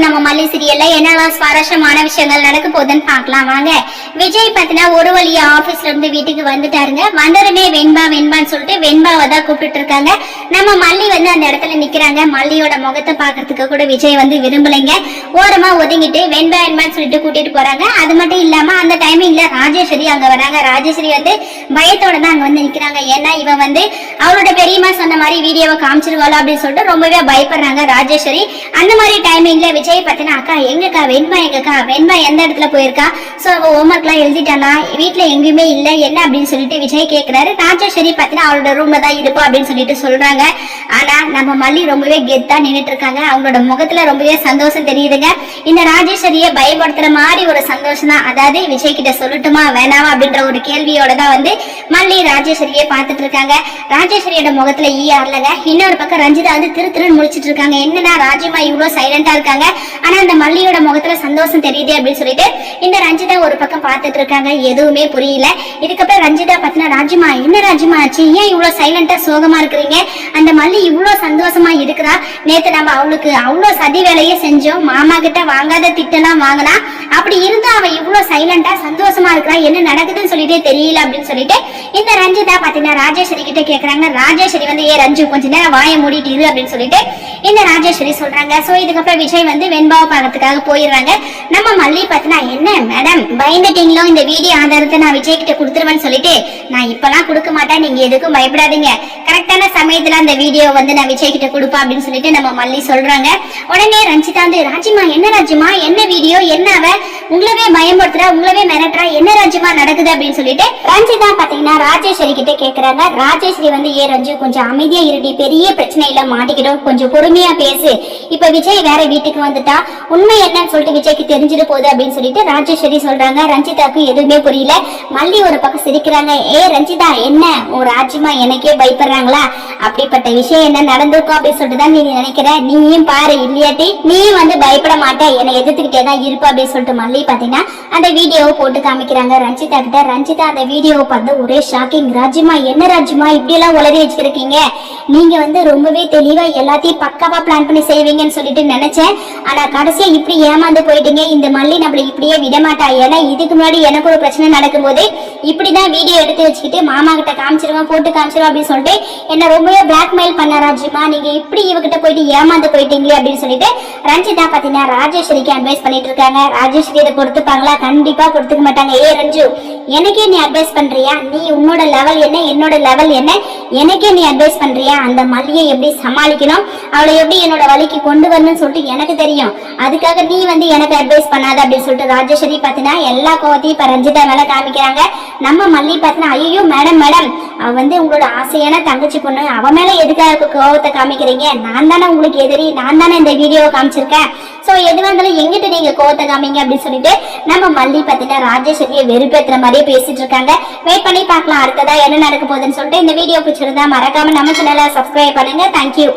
நம்ம மல்லி சீரியல்ல என்னெல்லாம் சுவாரஸ்யமான விஷயங்கள் நடக்க போகுதுன்னு பார்க்கலாம் வாங்க. விஜய் பாத்தீங்கன்னா ஒரு வழியா ஆபீஸ்ல இருந்து வீட்டுக்கு வந்துட்டாருங்க. வந்ததுமே வெண்பான்னு சொல்லிட்டு வெண்பாவை தான் கூப்பிட்டு இருக்காங்க. நம்ம மல்லி வந்து அந்த இடத்துல நிக்கிறாங்க. மல்லியோட முகத்தை பாக்குறதுக்கு கூட விஜய் வந்து விரும்பலைங்க. ஓரமா ஒதுங்கிட்டு வெண்பான்னு சொல்லிட்டு கூட்டிட்டு போறாங்க. அது மட்டும் இல்லாம அந்த டைமிங்ல ராஜேஸ்வரி அங்க வராங்க. ராஜேஸ்வரி வந்து பயத்தோட தான் அங்க வந்து நிக்கிறாங்க. ஏன்னா இவன் வந்து அவளோட பெரியம்மா சொன்ன மாதிரி வீடியோவை காமிச்சிருவாளோ அப்படின்னு சொல்லிட்டு ரொம்பவே பயப்படுறாங்க ராஜேஸ்வரி. அந்த மாதிரி டைமிங்ல விஜய் பார்த்தீங்கன்னா அக்கா எங்கக்கா வெண்பா எங்கக்கா வெண்பா எந்த இடத்துல போயிருக்கா, சோ அவ ஹோம்ஒர்க்லாம் எழுதிட்டானா, வீட்டுல எங்கேயுமே இல்ல என்ன அப்படின்னு சொல்லிட்டு விஜய் கேட்கிறாரு. ராஜேஸ்வரி பார்த்தீங்கன்னா அவளோட ரூம்ல தான் இருப்போம் அப்படின்னு சொல்லிட்டு சொல்றாங்க. ஆனா நம்ம மல்லி ரொம்பவே கெத்தா நின்றுட்டு இருக்காங்க. அவங்களோட முகத்துல ரொம்பவே சந்தோஷம் தெரியுதுங்க. இந்த ராஜேஸ்வரியை பயப்படுத்துற மாதிரி ஒரு சந்தோஷம் தான். அதாவது விஜய் கிட்ட சொல்லட்டுமா வேணாமா அப்படின்ற ஒரு கேள்வியோட தான் வந்து மல்லி ராஜேஸ்வரியை பார்த்துட்டு இருக்காங்க. ராஜேஸ்வரியோட முகத்துல ஆறலங்க. இன்னொரு பக்கம் ரஞ்சிதா வந்து திருன்னு முடிச்சிட்டு இருக்காங்க. என்னன்னா ராஜிமா இவ்வளவு சைலண்டா இருக்காங்க, ஆனா அந்த மல்லியோட முகத்துல சந்தோஷம் தெரியுது அப்படின்னு சொல்லிட்டு இந்த ரஞ்சிதா ஒரு பக்கம் பார்த்துட்டு இருக்காங்க. எதுவுமே புரியல. இதுக்கப்புறம் ரஞ்சிதா பாத்தீங்கன்னா ராஜிமா என்ன ராஜிமா ஆச்சு, ஏன் இவ்வளவு சைலண்டா சோகமா இருக்கிறீங்க, அந்த மல்லி இவ்வளவு சந்தோஷமா இருக்கிறா, நேத்து நம்ம அவளுக்கு அவ்வளவு சதி வேலையே செஞ்சோம், மாமா கிட்ட வாங்காத திட்டெல்லாம் வாங்கினா, அப்படி இருந்தா அவ இவ்வளவு சைலண்டா சந்தோஷமா இருக்கிறா, என்ன நடக்குதுன்னு சொல்லிட்டே தெரியல அப்படின்னு சொல்லிட்டு இந்த ரஞ்சிதா பாத்தீங்கன்னா ராஜேஸ்வரி கிட்ட கேக்குறாங்க. ராஜேஸ்வரி வந்து ரஞ்சு கொஞ்ச நேரம் வாயை மூடிட்டு இரு அப்படின்னு சொல்லிட்டு இந்த ராஜேஸ்வரி சொல்றாங்க. சோ இதுக்கப்புறம் விஜய் வந்து வெண்பாவை பார்க்கறதுக்காக போயிடுறாங்க. நம்ம மல்லி பாத்தீங்கன்னா என்ன மேடம் பயந்துட்டீங்களோ, இந்த வீடியோ ஆதாரத்தை நான் விஜய் கிட்ட கொடுத்துருவேன்னு சொல்லிட்டு நான் இப்பெல்லாம் கொடுக்க மாட்டேன், நீங்க எதுக்கும் பயப்படாதீங்க, கரெக்டான சமயத்துல அந்த வீடியோ வந்து நான் விஜய் கிட்ட கொடுப்பேன் அப்படின்னு சொல்லிட்டு நம்ம மல்லி சொல்றாங்க. உடனே ரஞ்சிதா வந்து ராஜிமா என்ன வீடியோ, என்ன அவ உங்களவே பயன்படுத்துறா, உங்களவே மிரட்டுறா, என்ன ராஜிமா நடக்குது அப்படின்னு சொல்லிட்டு ரஞ்சிதா பாத்தீங்கன்னா ராஜேஸ்வரி கிட்ட கேக்குறாங்க. ராஜேஸ்வரி வந்து ரஞ்சு கொஞ்சம் அமைதியா இருடி, பெரிய பிரச்சனை இல்ல மாட்டிக்கிட்டோம், கொஞ்சம் பொறுமையா பேசு, இப்ப விஜய் வேற வீட்டுக்கு வந்துட்டா உண்மை என்னன்னு சொல்லிட்டு விஜய்க்கு தெரிஞ்சிட்டு போகுது அப்படின்னு சொல்லிட்டு ராஜேஸ்வரி சொல்றாங்க. ரஞ்சிதாக்கு எதுவுமே புரியல. மல்லி ஒரு பக்கம் சிரிக்கிறாங்க. ரஞ்சிதா என்ன ஒரு ராஜிமா எனக்கே பயப்படுறாங்களா, அப்படிப்பட்ட விஷயம் என்ன நடந்திருக்கும் அப்படின்னு சொல்லிட்டு தான் நீ நினைக்கிற, நீயும் பாரு இல்லையாட்டி நீயும் வந்து பயப்பட மாட்டேன், என்னை எதிர்த்துக்கிட்டே தான் இருப்பா அப்படின்னு சொல்லிட்டு மல்லி பாத்தீங்கன்னா அந்த வீடியோவை போட்டு காமிக்கிறாங்க ரஞ்சிதா கிட்ட. ரஞ்சிதா அந்த வீடியோவை பார்த்து ஒரே ஷாக்கிங். ராஜிமா என்ன ராஜிமா இப்படி எல்லாம் உளறி வச்சிருக்கீங்க, நீங்க வந்து ரொம்பவே தெளிவா எல்லாத்தையும் பக்காவா பிளான் பண்ணி செய்வீங்கன்னு சொல்லிட்டு நினைச்சேன், ஆனா கடைசியா இப்படி ஏமாந்து போயிட்டீங்க, இந்த மல்லி நம்மள இப்படியே விடமாட்டா, ஏன்னா இதுக்கு முன்னாடி எனக்கு ஒரு பிரச்சனை நடக்கும்போது இப்படிதான் வீடியோ எடுத்து வச்சுக்கிட்டு மாமா கிட்ட காமிச்சிருவேன் போட்டு காமிச்சிருவேன் அப்படின்னு சொல்லிட்டு என்ன ரொம்பவே பிளாக்மெயில் பண்ண ராஜிமா, நீங்க இப்படி இவகிட்ட போயிட்டு ஏமாந்து போயிட்டீங்களே அப்படின்னு சொல்லிட்டு ரஞ்சிதா பாத்தீங்கன்னா ராஜேஸ்வரிக்கு அட்வைஸ் பண்ணிட்டு இருக்காங்க. ராஜேஸ்வரி இதை பொறுத்துப்பாங்களா, கண்டிப்பா பொறுத்துக்க மாட்டாங்க. ரஞ்சு எனக்கே நீ அட்வைஸ் பண்றியா, நீ உன்னோட லெவல் என்ன என்னோட லெவல் என்ன, எனக்கே நீ அட்வைஸ் பண்றியா, அந்த மல்லியை எப்படி சமாளிக்கணும், அவளை எப்படி என்னோட வழிக்கு கொண்டு வரணும்னு சொல்லிட்டு எனக்கு தெரியும், அதுக்காக நீ வந்து எனக்கு அட்வைஸ் பண்ணாத அப்படின்னு சொல்லிட்டு ராஜேஸ்வரி பாத்தீங்கன்னா எல்லா கோவத்தையும் இப்ப ரஞ்சிதா மேல காமிக்கிறாங்க. நம்ம மல்லி பாத்தீங்கன்னா ஐயோ மேடம் அவ வந்து உங்களோட ஆசையான தங்கச்சி பொண்ணு, அவ மேல எதுக்காக கோவத்தை காமிக்கிறீங்க, நான் தானே உங்களுக்கு எதிரி, நான் தானே இந்த வீடியோவை காமிச்சிருக்கேன், சோ எதுவாக இருந்தாலும் எங்கிட்ட நீங்க கோவத்தை காமிங்க அப்படின்னு சொல்லிட்டு நம்ம மல்லி பாத்தீங்கன்னா ராஜேஸ்வரியை வெறுப்பேற்றுற மாதிரியே பேசிட்டு இருக்காங்க. வெயிட் பண்ணி பார்க்கலாம் அடுத்ததா என்ன நடக்க போகுதுன்னு சொல்லிட்டு. இந்த வீடியோ பிடிச்சிருந்தா மறக்காம நம்ம சேனலை சப்ஸ்கிரைப் பண்ணுங்க. தேங்க்யூ.